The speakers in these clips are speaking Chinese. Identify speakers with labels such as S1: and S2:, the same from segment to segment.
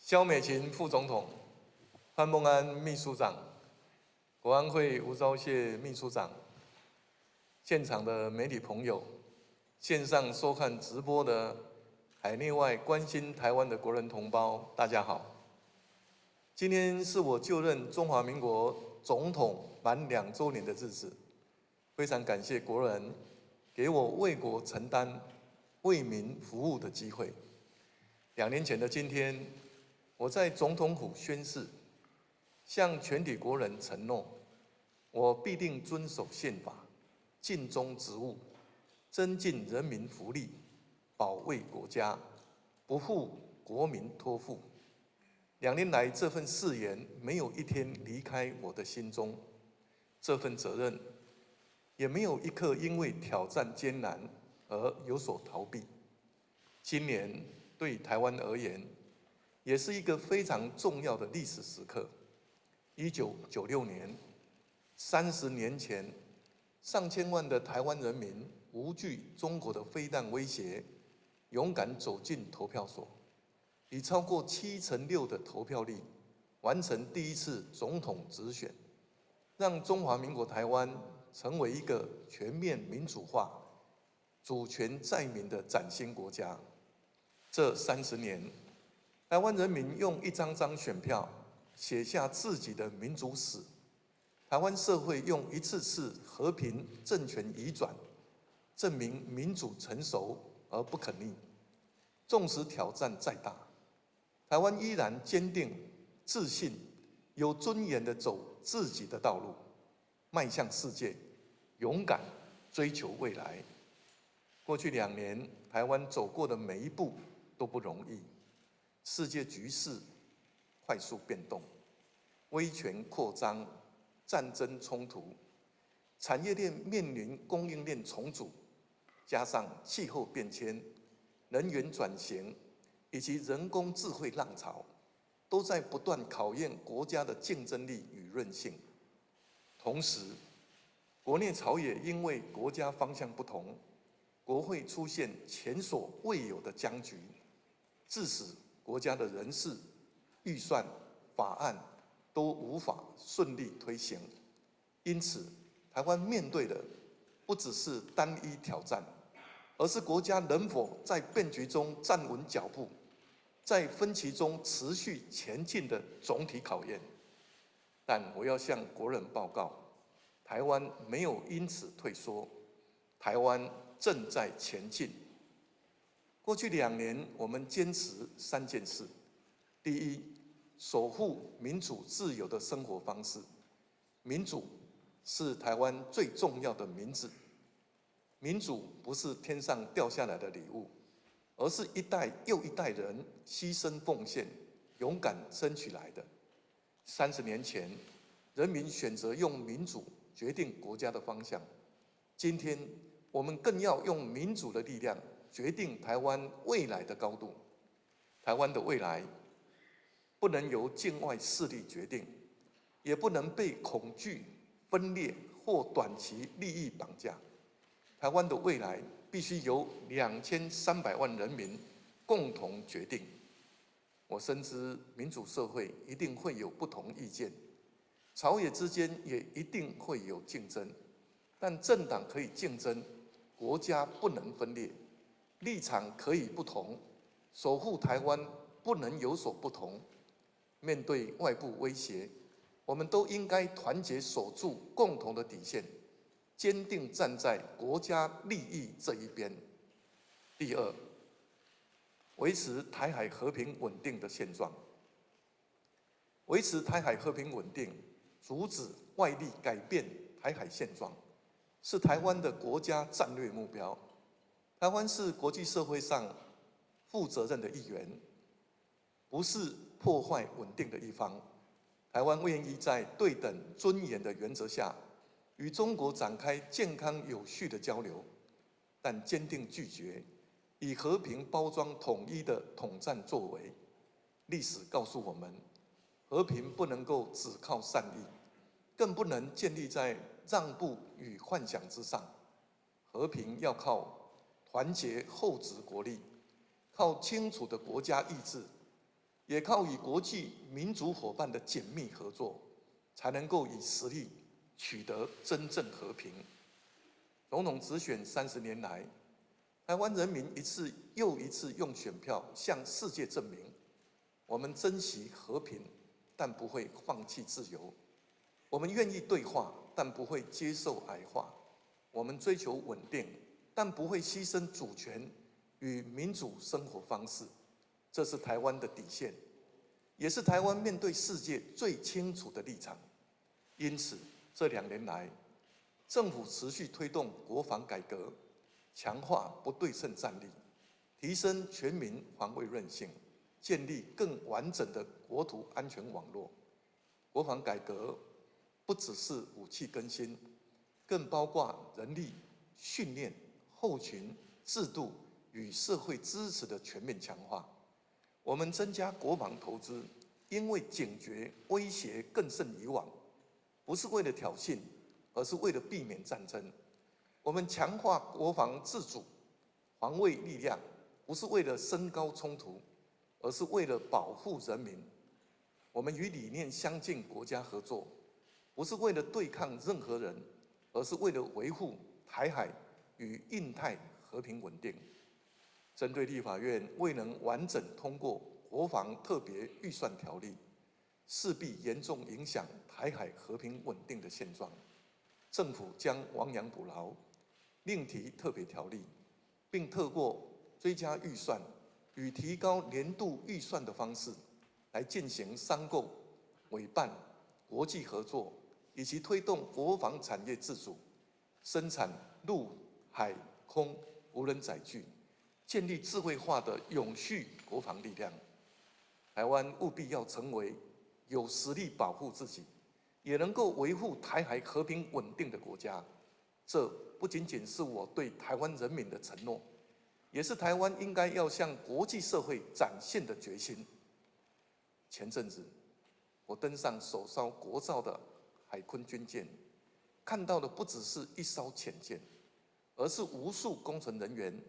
S1: 萧美琴副总统、潘孟安秘书长、国安会吴钊燮秘书长、现场的媒体朋友、线上收看直播的海内外关心台湾的国人同胞，大家好！今天是我就任中华民国总统满2周年的日子，非常感谢国人给我为国承担、为民服务的机会。2年前的今天，我在总统府宣誓，向全体国人承诺，我必定遵守宪法，尽忠职务，增进人民福利，保卫国家，不负国民托付。2年来，这份誓言没有一天离开我的心中，这份责任也没有一刻因为挑战艰难而有所逃避。今年对台湾而言，也是一个非常重要的历史时刻。1996年，30年前，上千万的台湾人民无惧中国的飞弹威胁，勇敢走进投票所，以超过6%的投票率，完成第一次总统直选，让中华民国台湾成为一个全面民主化、主权在民的崭新国家。这30年，台湾人民用一张张选票写下自己的民主史，台湾社会用一次次和平政权移转，证明民主成熟而不可逆。纵使挑战再大，台湾依然坚定、自信、有尊严地走自己的道路，迈向世界，勇敢追求未来。过去2年，台湾走过的每一步都不容易。世界局势快速变动，威权扩张、战争冲突，产业链面临供应链重组，加上气候变迁、能源转型以及人工智慧浪潮，都在不断考验国家的竞争力与韧性。同时，国内朝野因为国家方向不同，国会出现前所未有的僵局，致使国家的人事、预算、法案都无法顺利推行。因此，台湾面对的不只是单一挑战，而是国家能否在变局中站稳脚步，在分歧中持续前进的总体考验。但我要向国人报告，台湾没有因此退缩，台湾正在前进。过去2年，我们坚持3件事：第一，守护民主自由的生活方式。民主是台湾最重要的名字。民主不是天上掉下来的礼物，而是一代又一代人牺牲奉献、勇敢争取来的。30年前，人民选择用民主决定国家的方向。今天，我们更要用民主的力量决定台湾未来的高度。台湾的未来不能由境外势力决定，也不能被恐惧、分裂或短期利益绑架。台湾的未来必须由2300万人民共同决定。我深知民主社会一定会有不同意见，朝野之间也一定会有竞争，但政党可以竞争，国家不能分裂。立场可以不同，守护台湾不能有所不同。面对外部威胁，我们都应该团结守住共同的底线，坚定站在国家利益这一边。第二，维持台海和平稳定的现状。维持台海和平稳定，阻止外力改变台海现状，是台湾的国家战略目标。台湾是国际社会上负责任的一员，不是破坏稳定的一方。台湾愿意在对等尊严的原则下，与中国展开健康有序的交流，但坚定拒绝以和平包装统一的统战作为。历史告诉我们，和平不能够只靠善意，更不能建立在让步与幻想之上。和平要靠团结厚植国力，靠清楚的国家意志，也靠与国际民主伙伴的紧密合作，才能够以实力取得真正和平。总统直选30年来，台湾人民一次又一次用选票向世界证明，我们珍惜和平，但不会放弃自由；我们愿意对话，但不会接受矮化；我们追求稳定，但不会牺牲主权与民主生活方式。这是台湾的底线，也是台湾面对世界最清楚的立场。因此，这2年来，政府持续推动国防改革，强化不对称战力，提升全民防卫韧性，建立更完整的国土安全网络。国防改革不只是武器更新，更包括人力、训练、后勤、制度与社会支持的全面强化。我们增加国防投资，因为警觉威胁更甚以往，不是为了挑衅，而是为了避免战争。我们强化国防自主、防卫力量，不是为了升高冲突，而是为了保护人民。我们与理念相近国家合作，不是为了对抗任何人，而是为了维护台海与印太和平稳定。针对立法院未能完整通过国防特别预算条例，势必严重影响台海和平稳定的现状。政府将亡羊补牢，另提特别条例，并透过追加预算与提高年度预算的方式，来进行商购、委办、国际合作，以及推动国防产业自主，生产陆、海、空无人载具，建立智慧化的永续国防力量。台湾务必要成为有实力保护自己，也能够维护台海和平稳定的国家。这不仅仅是我对台湾人民的承诺，也是台湾应该要向国际社会展现的决心。前阵子，我登上首艘国造的海鲲军舰，看到的不只是一艘潜舰，而是无数工程人员、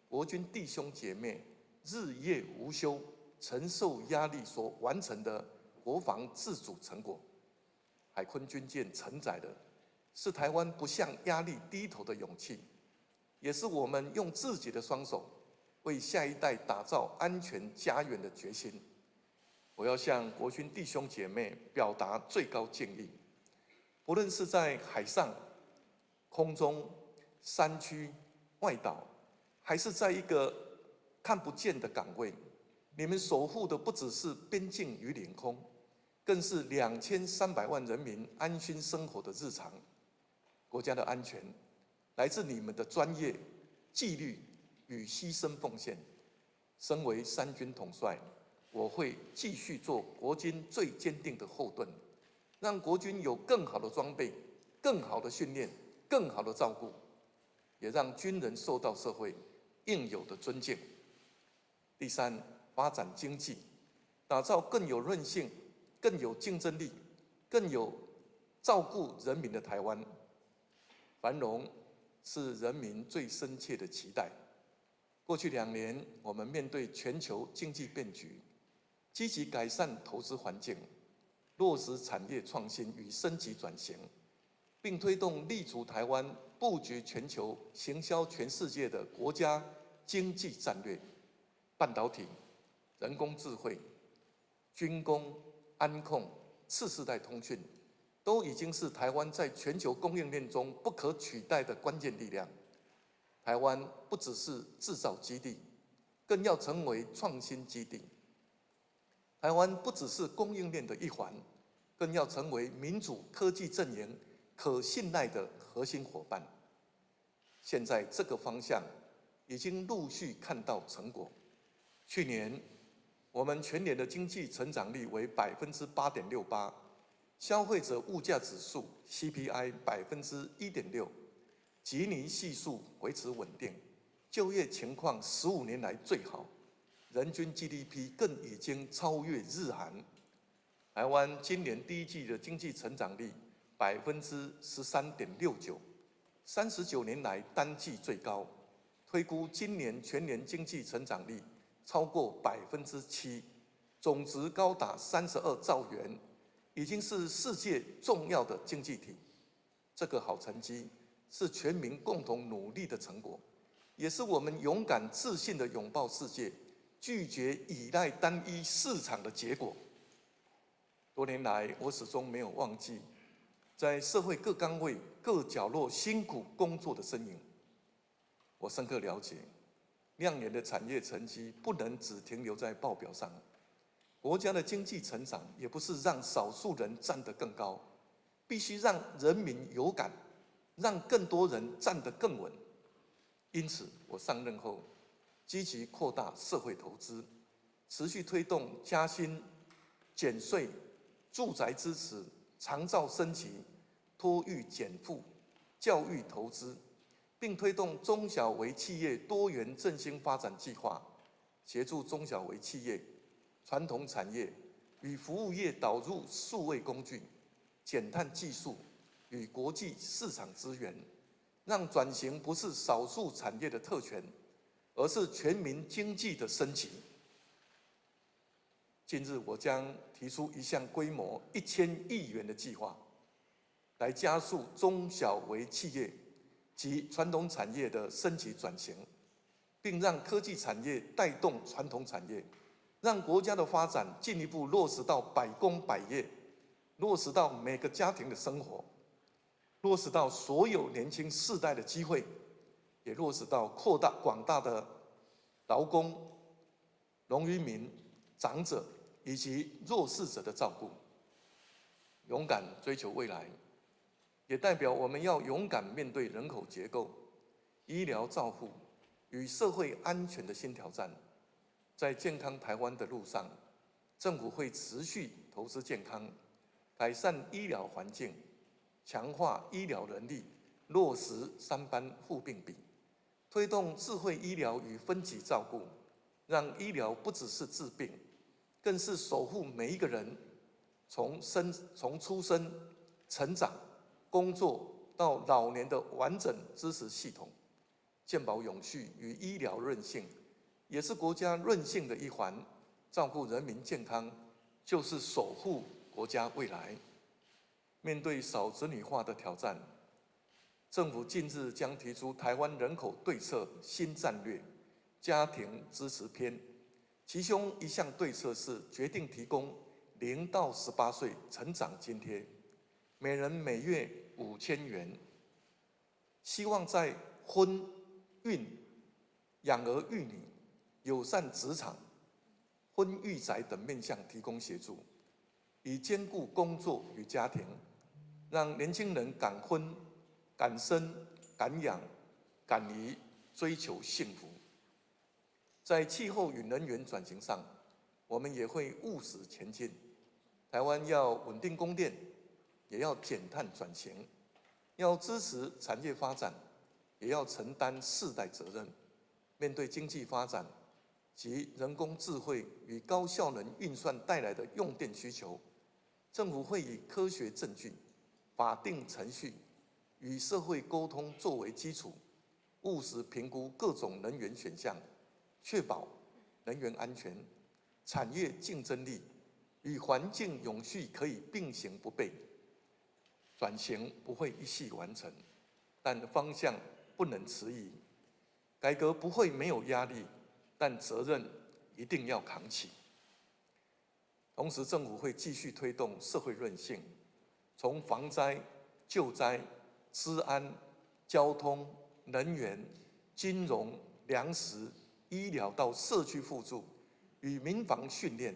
S1: 国军弟兄姐妹日夜无休、承受压力所完成的国防自主成果。海鲲军舰承载的是台湾不向压力低头的勇气，也是我们用自己的双手为下一代打造安全家园的决心。我要向国军弟兄姐妹表达最高敬意，不论是在海上、空中、山区、外岛，还是在一个看不见的岗位，你们守护的不只是边境与领空，更是2300万人民安心生活的日常。国家的安全来自你们的专业、纪律与牺牲奉献。身为3军统帅，我会继续做国军最坚定的后盾，让国军有更好的装备、更好的训练、更好的照顾，也让军人受到社会应有的尊敬。第三，发展经济，打造更有韧性、更有竞争力、更有照顾人民的台湾。繁荣是人民最深切的期待。过去2年，我们面对全球经济变局，积极改善投资环境，落实产业创新与升级转型，并推动立足台湾、布局全球、行销全世界的国家经济战略。半导体、人工智慧、军工、安控、次世代通讯，都已经是台湾在全球供应链中不可取代的关键力量。台湾不只是制造基地，更要成为创新基地。台湾不只是供应链的一环，更要成为民主科技阵营可信赖的核心伙伴。现在这个方向已经陆续看到成果。去年我们全年的经济成长率为8.68%，消费者物价指数 CPI 1.6%，吉尼系数维持稳定，就业情况15年来最好，人均 GDP 更已经超越日韩。台湾今年第1季的经济成长率13.69%，39年来单季最高。推估今年全年经济成长率超过7%，总值高达32兆元，已经是世界重要的经济体。这个好成绩是全民共同努力的成果，也是我们勇敢自信的拥抱世界、拒绝依赖单一市场的结果。多年来，我始终没有忘记在社会各岗位、各角落辛苦工作的身影。我深刻了解，亮眼的产业成绩不能只停留在报表上。国家的经济成长也不是让少数人站得更高，必须让人民有感，让更多人站得更稳。因此，我上任后积极扩大社会投资，持续推动加薪、减税、住宅支持、长照升级、托育减负、教育投资，并推动中小微企业多元振兴发展计划，协助中小微企业、传统产业与服务业导入数位工具、减碳技术与国际市场资源，让转型不是少数产业的特权，而是全民经济的升级。近日，我将提出一项规模1000亿元的计划，来加速中小微企业及传统产业的升级转型，并让科技产业带动传统产业，让国家的发展进一步落实到百工百业，落实到每个家庭的生活，落实到所有年轻世代的机会，也落实到广大的劳工、农渔民、长者以及弱势者的照顾。勇敢追求未来，也代表我们要勇敢面对人口结构、医疗照护与社会安全的新挑战。在健康台湾的路上，政府会持续投资健康，改善医疗环境，强化医疗能力，落实3班护病比，推动智慧医疗与分级照顾，让医疗不只是治病，更是守护每一个人从出生、成长、工作到老年的完整支持系统。健保永续与医疗韧性也是国家韧性的一环，照顾人民健康就是守护国家未来。面对少子女化的挑战，政府近日将提出台湾人口对策新战略家庭支持篇，其中一项对策是决定提供0到18岁成长津贴，每人每月5000元，希望在婚、孕、养儿育女、友善职场、婚育宅等面向提供协助，以兼顾工作与家庭，让年轻人敢婚、敢生、敢养、敢移，追求幸福。在气候与能源转型上，我们也会务实前进。台湾要稳定供电，也要减碳转型，要支持产业发展，也要承担世代责任。面对经济发展及人工智慧与高效能运算带来的用电需求，政府会以科学证据、法定程序与社会沟通作为基础，务实评估各种能源选项，确保能源安全、产业竞争力与环境永续可以并行不悖。转型不会一夕完成，但方向不能迟疑。改革不会没有压力，但责任一定要扛起。同时，政府会继续推动社会韧性，从防灾、救灾、治安、交通、能源、金融、粮食、医疗到社区互助与民防训练，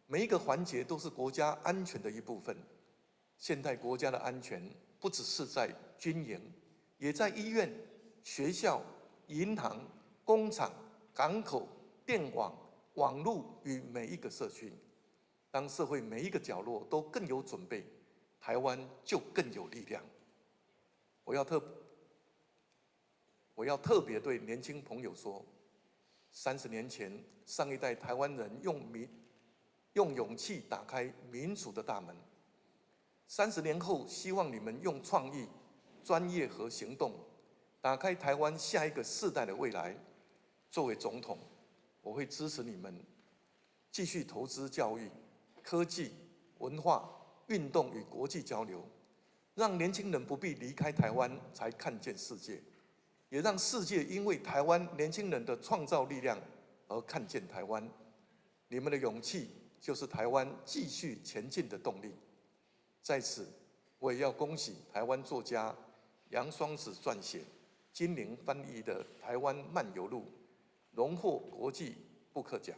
S1: 每一个环节都是国家安全的一部分。现代国家的安全不只是在军营，也在医院、学校、银行、工厂、港口、电网、网络与每一个社区。当社会每一个角落都更有准备，台湾就更有力量。我要特别对年轻朋友说，30年前上一代台湾人用勇气打开民主的大门，30年后希望你们用创意、专业和行动，打开台湾下一个世代的未来。作为总统，我会支持你们继续投资教育、科技、文化、运动与国际交流，让年轻人不必离开台湾才看见世界，也让世界因为台湾年轻人的创造力量而看见台湾。你们的勇气就是台湾继续前进的动力。在此，我也要恭喜台湾作家杨双子撰写、金陵翻译的《台湾漫游录》荣获国际布克奖。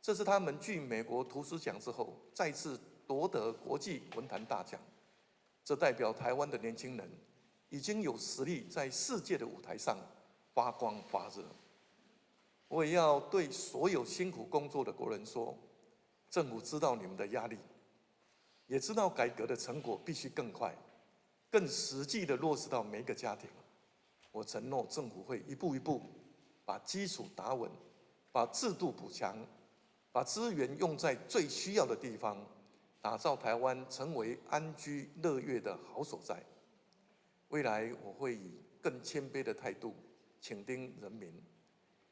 S1: 这是他们继美国图书奖之后再次夺得国际文坛大奖。这代表台湾的年轻人已经有实力在世界的舞台上发光发热。我也要对所有辛苦工作的国人说，政府知道你们的压力，也知道改革的成果必须更快、更实际地落实到每个家庭。我承诺政府会一步一步把基础打稳，把制度补强，把资源用在最需要的地方，打造台湾成为安居乐业的好所在。未来我会以更谦卑的态度倾听人民，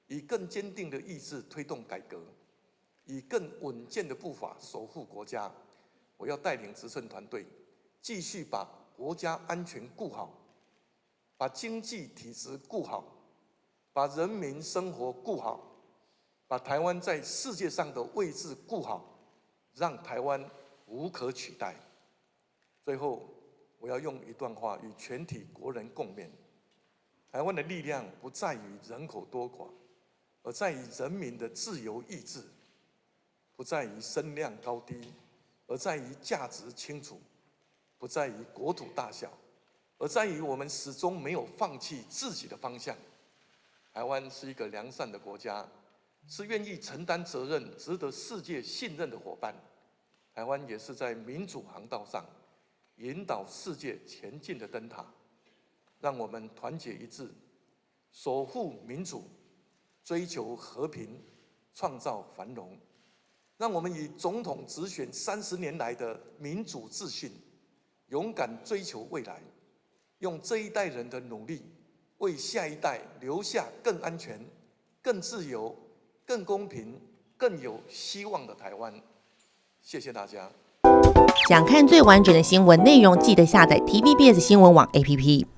S1: 以更坚定的意志推动改革，以更稳健的步伐守护国家。我要带领执政团队，继续把国家安全顾好，把经济体制顾好，把人民生活顾好，把台湾在世界上的位置顾好，让台湾无可取代。最后，我要用一段话与全体国人共勉：台湾的力量不在于人口多寡，而在于人民的自由意志；不在于声量高低，而在于价值清楚；不在于国土大小，而在于我们始终没有放弃自己的方向。台湾是一个良善的国家，是愿意承担责任、值得世界信任的伙伴。台湾也是在民主航道上引导世界前进的灯塔。让我们团结一致，守护民主，追求和平，创造繁荣。让我们以总统直选30年来的民主自信，勇敢追求未来，用这一代人的努力，为下一代留下更安全、更自由、更公平、更有希望的台湾。谢谢大家。
S2: 想看最完整的新闻内容，记得下载 TVBS 新闻网 APP。